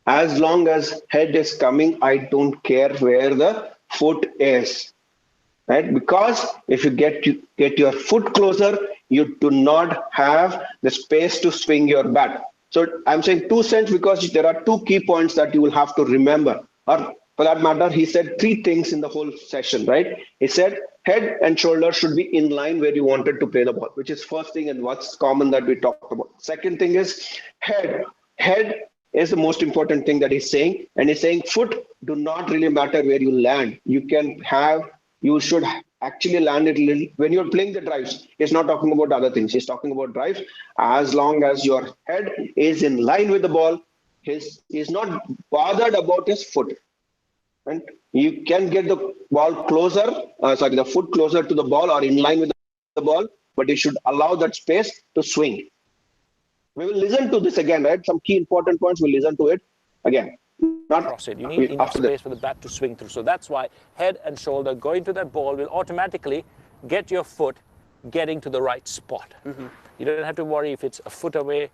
as long as head is coming, I don't care where the foot is, right? Because if you get your foot closer, you do not have the space to swing your bat. So I'm saying 2 cents because there are 2 key points that you will have to remember. Or for that matter, he said 3 things in the whole session, right? He said head and shoulder should be in line where you wanted to play the ball, which is first thing and what's common that we talked about. Second thing is head. Head is the most important thing that he's saying. And he's saying foot do not really matter where you land. You should actually land it little. When you're playing the drives, he's not talking about other things. He's talking about drives. As long as your head is in line with the ball, he's not bothered about his foot. And you can get the ball closer, the foot closer to the ball or in line with the ball, but you should allow that space to swing. We will listen to this again, right? Some key important points, we'll listen to it again. not cross it. You need enough after space for the bat to swing through. So that's why head and shoulder going to that ball will automatically get your foot getting to the right spot. You don't have to worry if it's a foot away,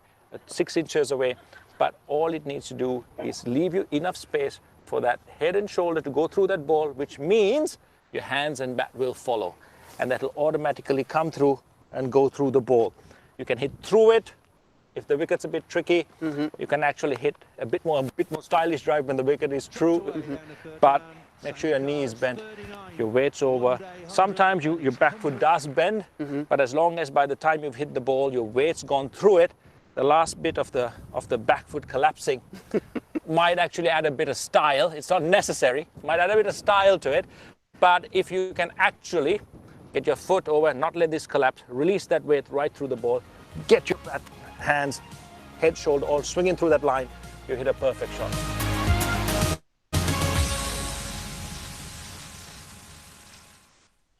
6 inches away, but all it needs to do is leave you enough space for that head and shoulder to go through that ball, which means your hands and bat will follow. And that will automatically come through and go through the ball. You can hit through it. If the wicket's a bit tricky, you can actually hit a bit more stylish drive when the wicket is true. But make sure your knee is bent, your weight's over. Sometimes your back foot does bend, but as long as by the time you've hit the ball, your weight's gone through it, the last bit of the back foot collapsing might actually add a bit of style. It's not necessary, might add a bit of style to it. But if you can actually get your foot over, not let this collapse, release that weight right through the ball, get your hands, head, shoulder, all swinging through that line, you hit a perfect shot.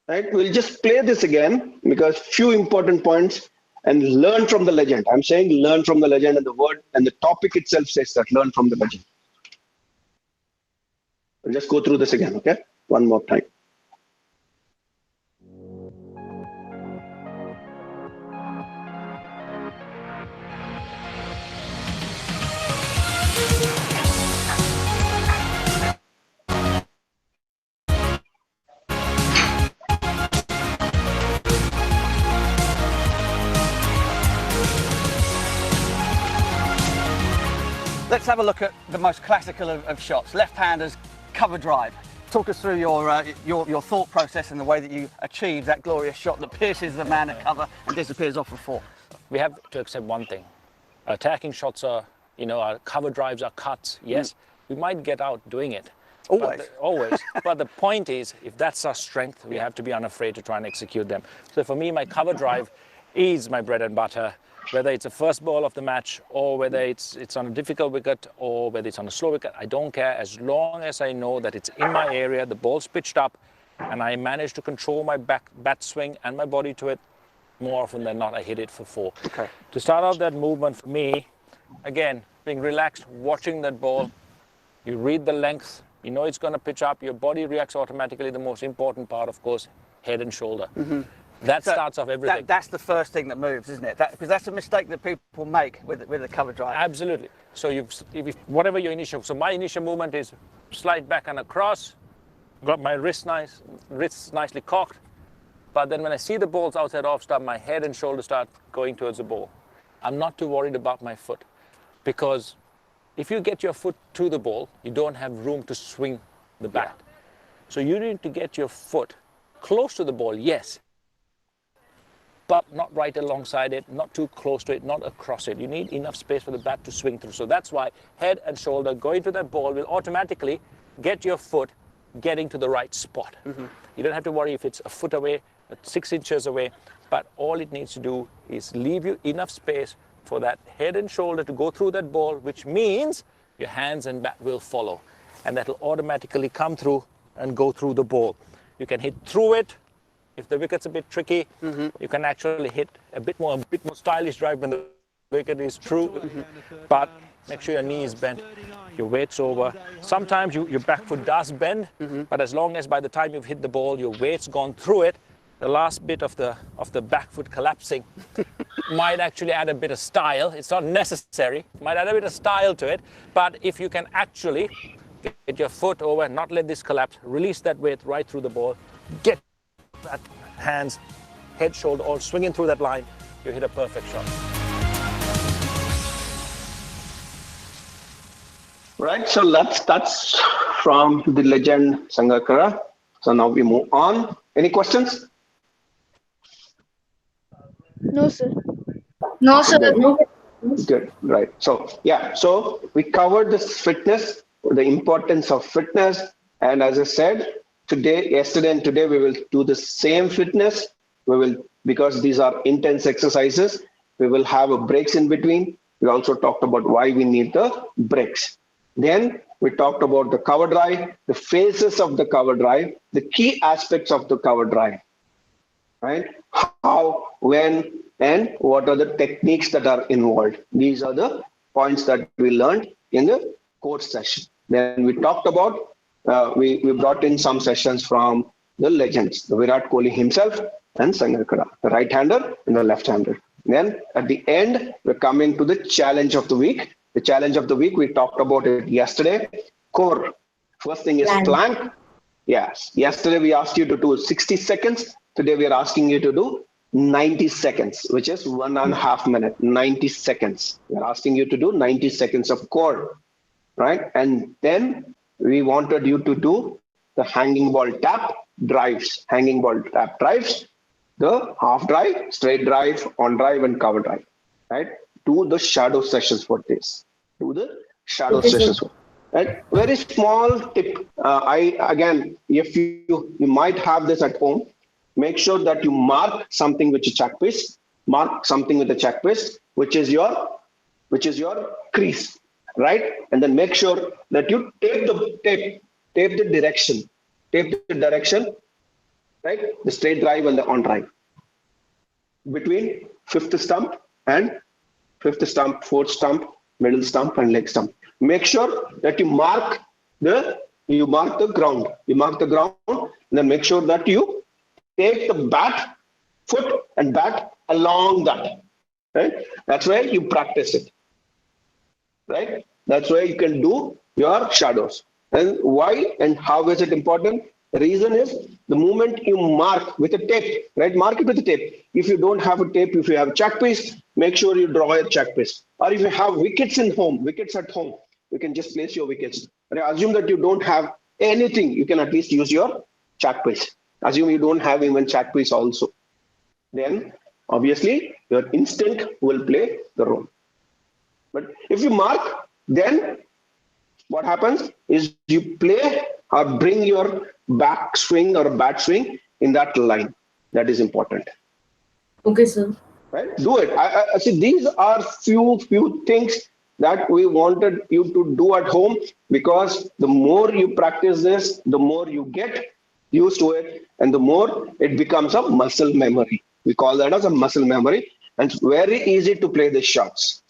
Right, we'll just play this again because few important points and learn from the legend. I'm saying learn from the legend, and the word and the topic itself says that learn from the legend. We'll just go through this again, okay? One more time. Let's have a look at the most classical of shots, left-handers cover drive. Talk us through your thought process and the way that you achieve that glorious shot that pierces the man at cover and disappears off the 4. We have to accept one thing. Attacking shots are, our cover drives are cuts. Yes, we might get out doing it. Always. Always. But the point is, if that's our strength, we have to be unafraid to try and execute them. So for me, my cover drive is my bread and butter. Whether it's the first ball of the match, or whether it's on a difficult wicket, or whether it's on a slow wicket, I don't care, as long as I know that it's in my area, the ball's pitched up, and I manage to control my bat swing and my body to it. More often than not, I hit it for 4. Okay. To start off that movement for me, again, being relaxed, watching that ball, you read the length, you know it's going to pitch up, your body reacts automatically. The most important part, of course, head and shoulder. That starts off everything. That's the first thing that moves, isn't it? Because that's a mistake that people make with a cover drive. Absolutely. So whatever your initial, so my initial movement is slide back and across, got my wrists nicely cocked, but then when I see the balls outside off stump, my head and shoulder start going towards the ball. I'm not too worried about my foot, because if you get your foot to the ball, you don't have room to swing the bat. So you need to get your foot close to the ball, yes, but not right alongside it, not too close to it, not across it. You need enough space for the bat to swing through. So that's why head and shoulder going to that ball will automatically get your foot getting to the right spot. You don't have to worry if it's a foot away, 6 inches away, but all it needs to do is leave you enough space for that head and shoulder to go through that ball, which means your hands and bat will follow. And that will automatically come through and go through the ball. You can hit through it. If the wicket's a bit tricky, you can actually hit a bit more stylish drive when the wicket is true. But make sure your knee is bent, your weight's over. Sometimes your back foot does bend, but as long as by the time you've hit the ball, your weight's gone through it, the last bit of the back foot collapsing might actually add a bit of style. It's not necessary, might add a bit of style to it. But if you can actually get your foot over, not let this collapse, release that weight right through the ball, get that hands, head, shoulder, all swinging through that line, you hit a perfect shot. Right, so that's from the legend Sangakkara. So now we move on. Any questions? No, sir. No, sir. Good, right. So yeah, so we covered this fitness, the importance of fitness, and as I said, yesterday and today we will do the same fitness. We will, because these are intense exercises, we will have a breaks in between. We also talked about why we need the breaks. Then we talked about the cover drive, the phases of the cover drive, the key aspects of the cover drive, right? How, when, and what are the techniques that are involved. These are the points that we learned in the course session. Then we talked about, we brought in some sessions from the legends, the Virat Kohli himself and Sangakkara, the right-hander and the left-hander. Then at the end, we're coming to the challenge of the week. The challenge of the week, we talked about it yesterday. Core. First thing is plank. Yes. Yesterday we asked you to do 60 seconds. Today we are asking you to do 90 seconds, which is 1.5 minutes, 90 seconds. We're asking you to do 90 seconds of core, right? And then we wanted you to do the hanging ball tap drives, hanging ball tap drives, the half drive, straight drive, on drive, and cover drive, right? Do the shadow sessions for this. Do the shadow sessions. Right? Very small tip. If you might have this at home, make sure that you mark something with a chalk piece. Mark something with a chalk piece, which is your crease, right? And then make sure that you tape the direction, right? The straight drive and the on drive between fifth stump, fourth stump, middle stump, and leg stump. Make sure that you mark the ground. And then make sure that you take the foot and bat along that. Right? That's where you practice it. Right? That's where you can do your shadows. And why and how is it important? The reason is the moment you mark with a tape, right? Mark it with a tape. If you don't have a tape, if you have a chalk piece, make sure you draw a chalk piece. Or if you have wickets at home, you can just place your wickets. And assume that you don't have anything, you can at least use your chalk piece. Assume you don't have even chalk piece also. Then obviously your instinct will play the role. But if you mark, then what happens is you play or bring your back swing or bat swing in that line. That is important. Okay, sir. Right? Do it. I see these are few things that we wanted you to do at home, because the more you practice this, the more you get used to it, and the more it becomes a muscle memory. We call that as a muscle memory, and it's very easy to play the shots.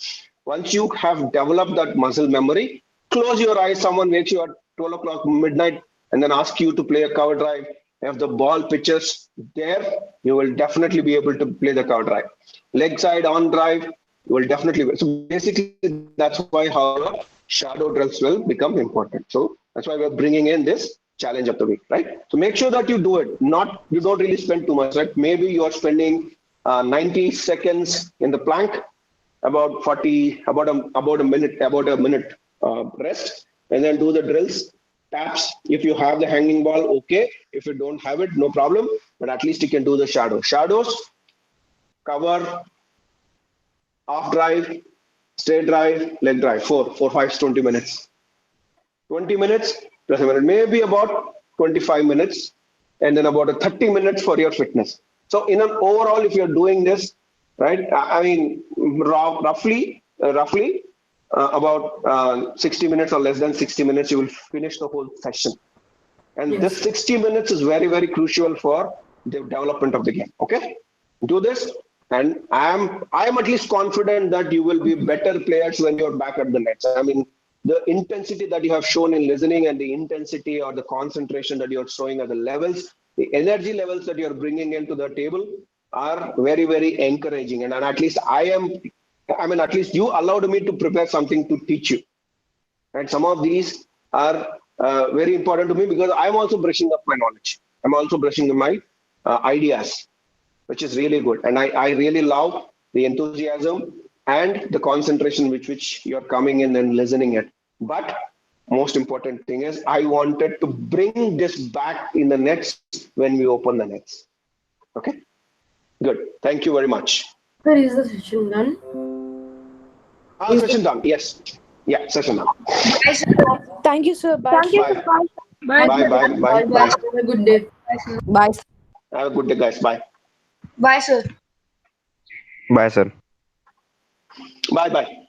Once you have developed that muscle memory, close your eyes. Someone wakes you at 12 o'clock midnight and then ask you to play a cover drive. If the ball pitches there, you will definitely be able to play the cover drive. Leg side on drive, you will definitely. So basically, that's why how your shadow drills will become important. So that's why we're bringing in this challenge of the week, right? So make sure that you do it. You don't really spend too much, right? Maybe you are spending 90 seconds in the plank, about a minute rest, and then do the drills, taps. If you have the hanging ball, okay. If you don't have it, no problem. But at least you can do the shadows, cover, off drive, straight drive, leg drive. 4, 5, 20 minutes. 20 minutes plus a minute, maybe about 25 minutes, and then about 30 minutes for your fitness. So in an overall, if you're doing this, right, I mean, roughly about 60 minutes or less than 60 minutes, you will finish the whole session. And this 60 minutes is very, very crucial for the development of the game. Okay, do this, and I am at least confident that you will be better players when you're back at the nets. I mean, the intensity that you have shown in listening, and the intensity or the concentration that you're showing at the levels, the energy levels that you're bringing into the table are very, very encouraging. And at least at least you allowed me to prepare something to teach you. And some of these are very important to me, because I'm also brushing up my knowledge. I'm also brushing up my ideas, which is really good. And I really love the enthusiasm and the concentration with which you're coming in and listening it. But most important thing is, I wanted to bring this back in the nets when we open the nets. Okay, good. Thank you very much. Sir, is the session done? Session done. Yes. Yeah, session done. Bye, sir. Thank you, sir. Bye. Thank you, Bye. sir. Bye. Bye. Bye. Have a good day. Bye. Have a good day, guys. Bye. Bye, sir. Bye, sir. Bye.